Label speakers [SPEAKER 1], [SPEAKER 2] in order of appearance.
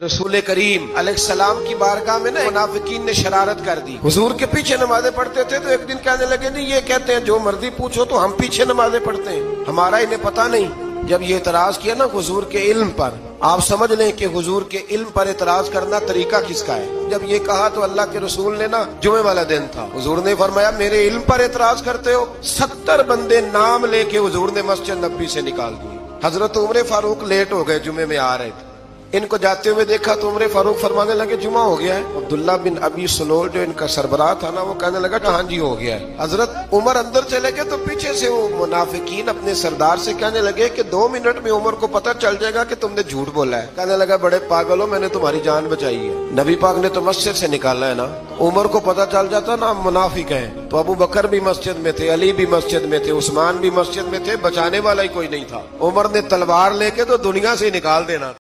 [SPEAKER 1] रसूल करीम अलैहिस्सलाम की बारगाह में ना मुनाफिकीन ने शरारत कर दी। हुजूर के पीछे नमाजें पढ़ते थे तो एक दिन कहने लगे नहीं ये कहते हैं जो मर्जी पूछो तो हम पीछे नमाजें पढ़ते हैं, हमारा इन्हें पता नहीं। जब ये एतराज किया ना हुजूर के इल्म पर, आप समझ लें कि हुजूर के इल्म पर एतराज करना तरीका किसका है। जब ये कहा तो अल्लाह के रसूल ने ना जुमे वाला दिन था, हुजूर ने फरमाया मेरे इल्म पर एतराज करते हो। 70 बंदे नाम लेके हुजूर ने मस्जिद नबी से निकाल दिए। हजरत उमर फारूक लेट हो गए, जुमे में आ रहे थे, इनको जाते हुए देखा तो उमर फारूक फरमाने लगे जुमा हो गया है। अब्दुल्ला बिन अबी सलोल जो इनका सरबराह था ना, वो कहने लगा हाँ जी हो गया है। हजरत उमर अंदर चले गए तो पीछे से वो मुनाफिकीन अपने सरदार से कहने लगे कि 2 मिनट में उमर को पता चल जाएगा कि तुमने झूठ बोला है। कहने लगा बड़े पागल हो, मैंने तुम्हारी जान बचाई है, नबी पाक ने तो मस्जिद से निकाला है ना। उमर को पता चल जाता ना मुनाफिक है तो अबू बकर भी मस्जिद में थे, अली भी मस्जिद में थे, उस्मान भी मस्जिद में थे, बचाने वाला ही कोई नहीं था। उमर ने तलवार लेके तो दुनिया से निकाल देना था।